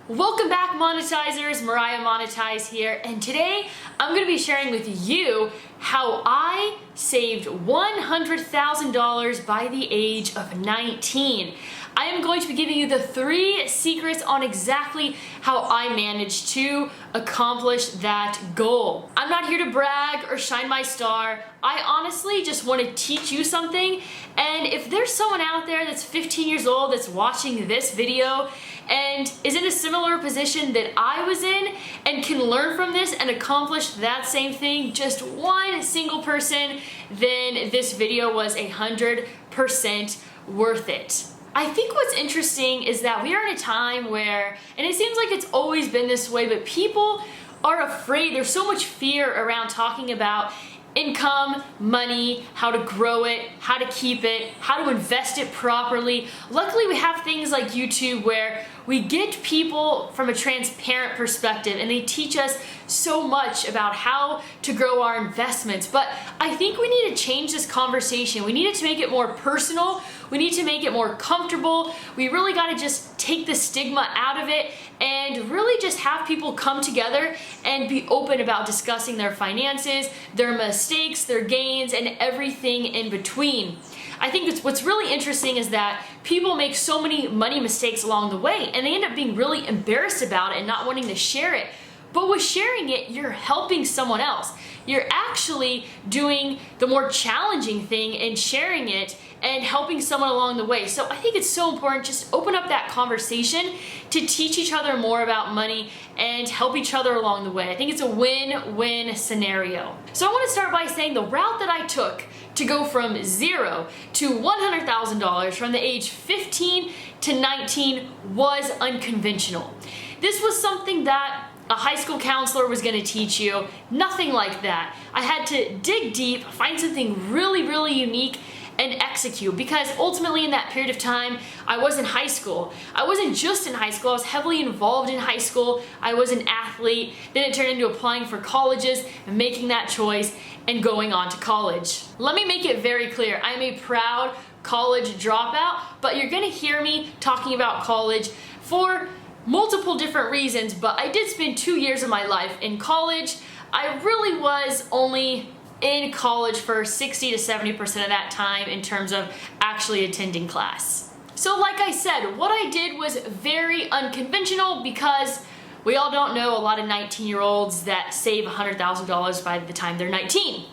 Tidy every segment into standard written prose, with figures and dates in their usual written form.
Welcome back, monetizers. Mariah Monetize here, and today I'm going to be sharing with you how I saved $100,000 by the age of 19. I am going to be giving you the 3 secrets on exactly how I managed to accomplish that goal. I'm not here to brag or shine my star. I honestly just want to teach you something, and if there's someone out there that's 15 years old that's watching this video and is in a similar position that I was in and can learn from this and accomplish that same thing, just one single person, then this video was 100% worth it. I think what's interesting is that we are in a time where, and it seems like it's always been this way, but people are afraid. There's so much fear around talking about income, money, how to grow it, how to keep it, how to invest it properly. Luckily, we have things like YouTube where we get people from a transparent perspective and they teach us so much about how to grow our investments. But I think we need to change this conversation. We need to make it more personal. We need to make it more comfortable. We really got to just take the stigma out of it and really just have people come together and be open about discussing their finances, their mistakes, their gains, and everything in between. I think what's really interesting is that people make so many money mistakes along the way and they end up being really embarrassed about it and not wanting to share it. But with sharing it, you're helping someone else. You're actually doing the more challenging thing and sharing it and helping someone along the way. So I think it's so important just open up that conversation to teach each other more about money and help each other along the way. I think it's a win-win scenario. So I want to start by saying the route that I took to go from $0 to $100,000 from the age 15 to 19 was unconventional. This was something that a high school counselor was going to teach you. Nothing like that. I had to dig deep, find something really unique, and execute, because ultimately in that period of time I was in high school. I wasn't just in high school, I was heavily involved in high school. I was an athlete, then it turned into applying for colleges and making that choice and going on to college. Let me make it very clear, I'm a proud college dropout, but you're gonna hear me talking about college for multiple different reasons, but I did spend 2 years of my life in college. I really was only in college for 60 to 70% of that time in terms of actually attending class. So like I said, what I did was very unconventional because we all don't know a lot of 19-year-olds that save $100,000 by the time they're 19.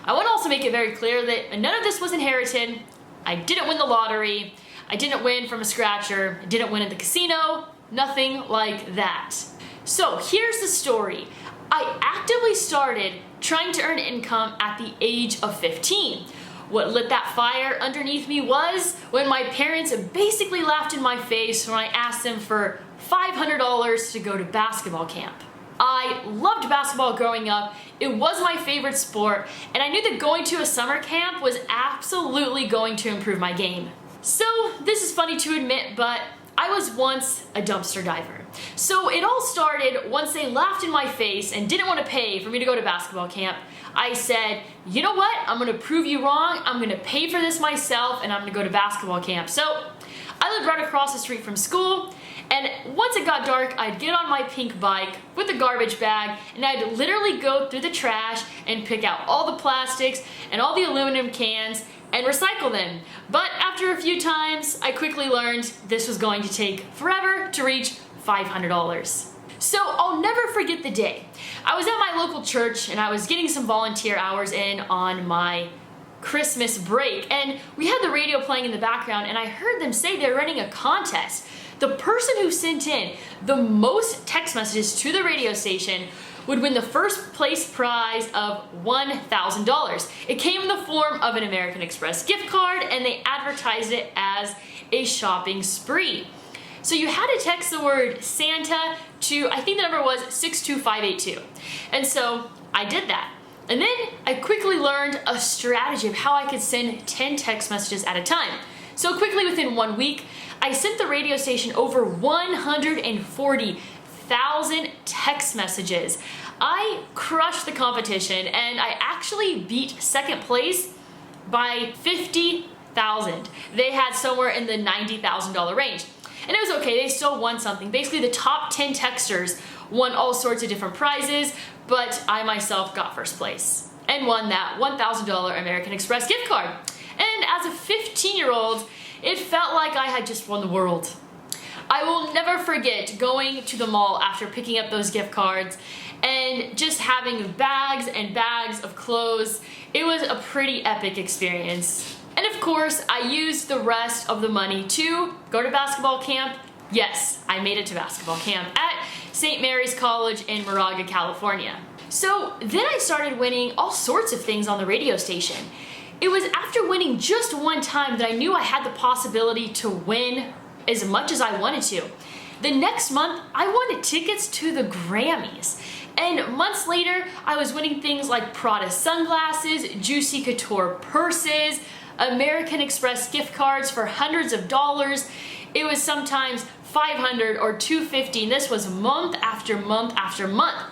I want to also make it very clear that none of this was inherited. I didn't win the lottery. I didn't win from a scratcher. I didn't win at the casino. Nothing like that. So here's the story. I actively started trying to earn income at the age of 15. What lit that fire underneath me was when my parents basically laughed in my face when I asked them for $500 to go to basketball camp. I loved basketball growing up. It was my favorite sport, and I knew that going to a summer camp was absolutely going to improve my game. So this is funny to admit, but I was once a dumpster diver. So it all started once they laughed in my face and didn't want to pay for me to go to basketball camp. I said, you know what? I'm going to prove you wrong. I'm going to pay for this myself and I'm going to go to basketball camp. So I lived right across the street from school, and once it got dark, I'd get on my pink bike with a garbage bag and I'd literally go through the trash and pick out all the plastics and all the aluminum cans and recycle them. But after a few times, I quickly learned this was going to take forever to reach $500. So I'll never forget the day. I was at my local church and I was getting some volunteer hours in on my Christmas break, and we had the radio playing in the background, and I heard them say they're running a contest. The person who sent in the most text messages to the radio station would win the first place prize of $1,000. It came in the form of an American Express gift card, and they advertised it as a shopping spree. So you had to text the word Santa to, I think the number was 62582. And so I did that. And then I quickly learned a strategy of how I could send 10 text messages at a time. So quickly, within 1 week, I sent the radio station over 140,000 text messages. I crushed the competition, and I actually beat second place by 50,000. They had somewhere in the $90,000 range. And it was okay, they still won something. Basically, the top 10 texters won all sorts of different prizes, but I myself got first place and won that $1,000 American Express gift card. And as a 15-year-old, it felt like I had just won the world. I will never forget going to the mall after picking up those gift cards and just having bags and bags of clothes. It was a pretty epic experience. And of course, I used the rest of the money to go to basketball camp. Yes, I made it to basketball camp at St. Mary's College in Moraga, California. So then I started winning all sorts of things on the radio station. It was after winning just one time that I knew I had the possibility to win as much as I wanted to. The next month, I wanted tickets to the Grammys. And months later, I was winning things like Prada sunglasses, Juicy Couture purses, American Express gift cards for hundreds of dollars. It was sometimes $500 or $250, and this was month after month after month.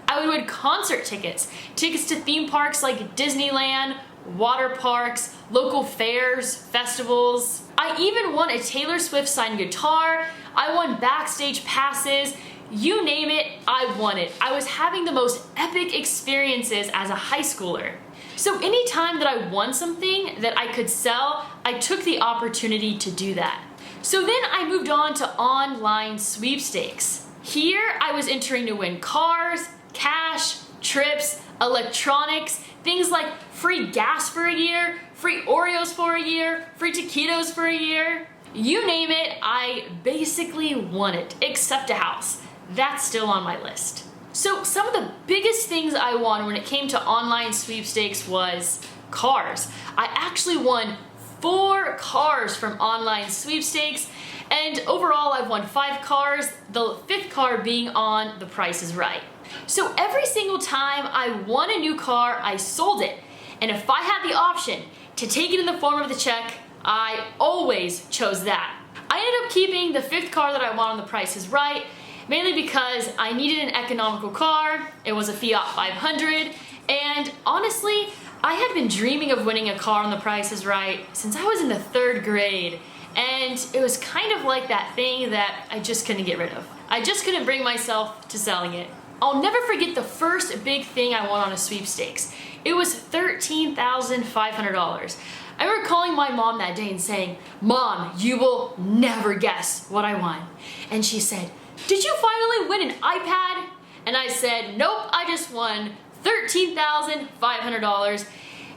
I would win concert tickets, tickets to theme parks like Disneyland, water parks, local fairs, festivals. I even won a Taylor Swift signed guitar. I won backstage passes. You name it, I won it. I was having the most epic experiences as a high schooler. So anytime that I won something that I could sell, I took the opportunity to do that. So then I moved on to online sweepstakes. Here I was entering to win cars, cash, trips, electronics, things like free gas for a year, free Oreos for a year, free taquitos for a year. You name it, I basically won it, except a house. That's still on my list. So some of the biggest things I won when it came to online sweepstakes was cars. I actually won 4 cars from online sweepstakes, and overall I've won 5 cars, the 5th car being on The Price is Right. So every single time I won a new car, I sold it. And if I had the option to take it in the form of the check, I always chose that. I ended up keeping the 5th car that I won on The Price is Right, mainly because I needed an economical car. It was a Fiat 500, and honestly, I had been dreaming of winning a car on The Price is Right since I was in the 3rd grade, and it was kind of like that thing that I just couldn't get rid of. I just couldn't bring myself to selling it. I'll never forget the first big thing I won on a sweepstakes. It was $13,500. I remember calling my mom that day and saying, "Mom, you will never guess what I won." And she said, "Did you finally win an iPad?" And I said, "Nope, I just won $13,500.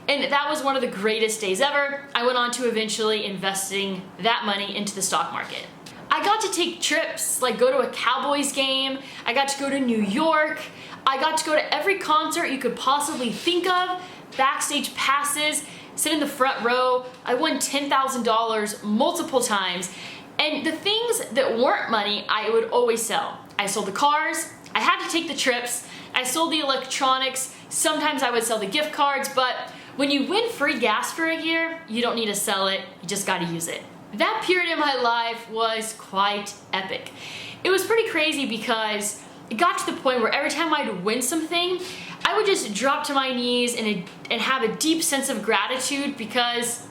And that was one of the greatest days ever. I went on to eventually investing that money into the stock market. I got to take trips, like go to a Cowboys game. I got to go to New York. I got to go to every concert you could possibly think of, backstage passes, sit in the front row. I won $10,000 multiple times. And the things that weren't money, I would always sell. I sold the cars, I had to take the trips, I sold the electronics, sometimes I would sell the gift cards, but when you win free gas for a year, you don't need to sell it, you just gotta use it. That period in my life was quite epic. It was pretty crazy because it got to the point where every time I'd win something, I would just drop to my knees and have a deep sense of gratitude because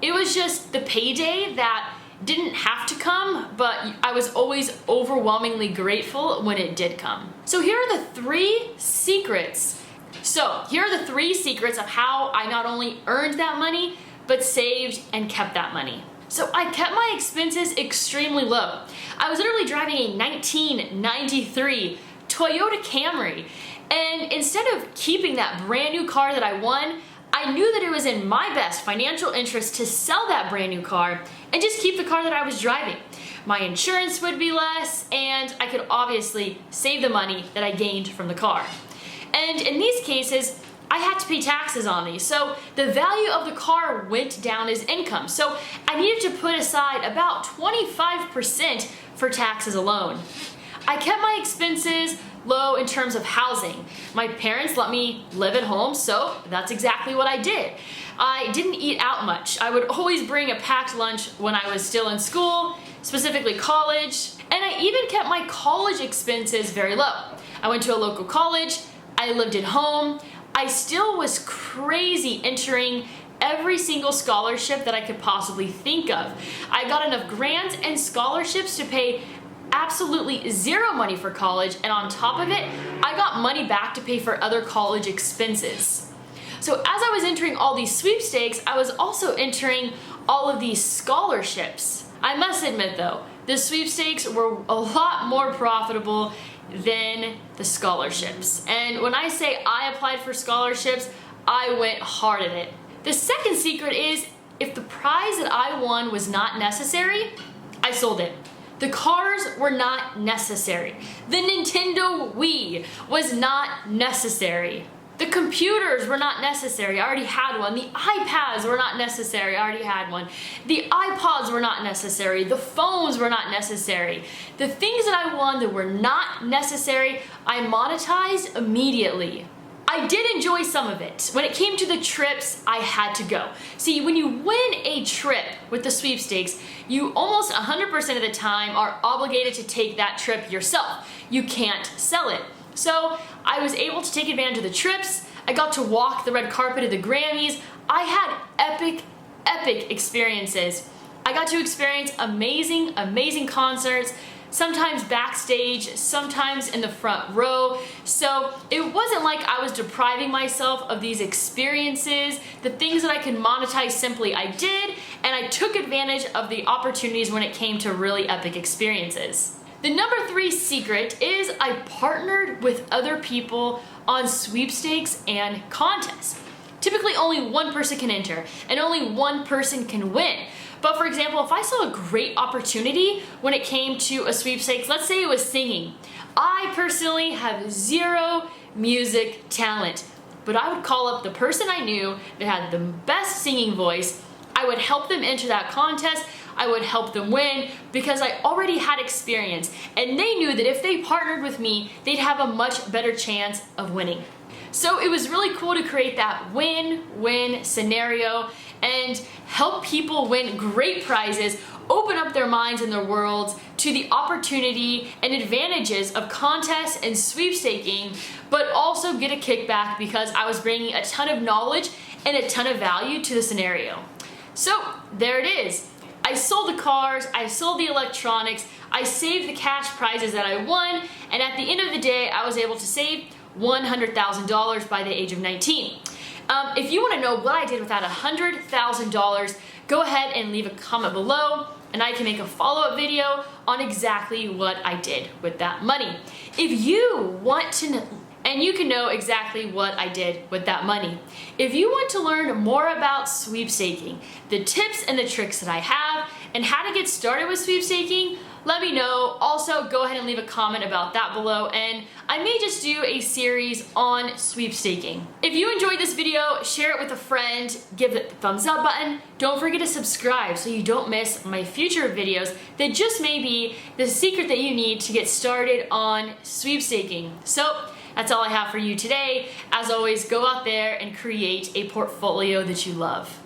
it was just the payday that didn't have to come, but I was always overwhelmingly grateful when it did come. So here are the 3 secrets. Here are the 3 secrets of how I not only earned that money, but saved and kept that money. So I kept my expenses extremely low. I was literally driving a 1993 Toyota Camry, and instead of keeping that brand new car that I won, I knew that it was in my best financial interest to sell that brand new car and just keep the car that I was driving. My insurance would be less, and I could obviously save the money that I gained from the car. And in these cases, I had to pay taxes on these, so the value of the car went down as income. So I needed to put aside about 25% for taxes alone. I kept my expenses low in terms of housing. My parents let me live at home, so that's exactly what I did. I didn't eat out much. I would always bring a packed lunch when I was still in school, specifically college, and I even kept my college expenses very low. I went to a local college, I lived at home, I still was crazy entering every single scholarship that I could possibly think of. I got enough grants and scholarships to pay absolutely zero money for college, and on top of it, I got money back to pay for other college expenses. So as I was entering all these sweepstakes, I was also entering all of these scholarships. I must admit though, the sweepstakes were a lot more profitable than the scholarships. And when I say I applied for scholarships, I went hard at it. The second secret is, if the prize that I won was not necessary, I sold it. The cars were not necessary. The Nintendo Wii was not necessary. The computers were not necessary, I already had one. The iPads were not necessary, I already had one. The iPods were not necessary. The phones were not necessary. The things that I won that were not necessary, I monetized immediately. I did enjoy some of it. When it came to the trips, I had to go. See, when you win a trip with the sweepstakes, you almost 100% of the time are obligated to take that trip yourself. You can't sell it. So I was able to take advantage of the trips. I got to walk the red carpet of the Grammys. I had epic experiences. I got to experience amazing concerts, sometimes backstage, sometimes in the front row. So it wasn't like I was depriving myself of these experiences. The things that I could monetize simply I did, and I took advantage of the opportunities when it came to really epic experiences. The number 3 secret is I partnered with other people on sweepstakes and contests. Typically only one person can enter and only one person can win. But for example, if I saw a great opportunity when it came to a sweepstakes, let's say it was singing. I personally have zero music talent, but I would call up the person I knew that had the best singing voice. I would help them enter that contest. I would help them win because I already had experience, and they knew that if they partnered with me, they'd have a much better chance of winning. So it was really cool to create that win-win scenario and help people win great prizes, open up their minds and their worlds to the opportunity and advantages of contests and sweepstaking, but also get a kickback because I was bringing a ton of knowledge and a ton of value to the scenario. So there it is. I sold the cars, I sold the electronics, I saved the cash prizes that I won, and at the end of the day, I was able to save $100,000 by the age of 19. If you want to know what I did with that $100,000, go ahead and leave a comment below, and I can make a follow-up video on exactly what I did with that money. If you want to know, and you can know exactly what I did with that money. If you want to learn more about sweepstaking, the tips and the tricks that I have, and how to get started with sweepstaking, let me know. Also, go ahead and leave a comment about that below, and I may just do a series on sweepstaking. If you enjoyed this video, share it with a friend, give it the thumbs up button. Don't forget to subscribe so you don't miss my future videos that just may be the secret that you need to get started on sweepstaking. So, that's all I have for you today. As always, go out there and create a portfolio that you love.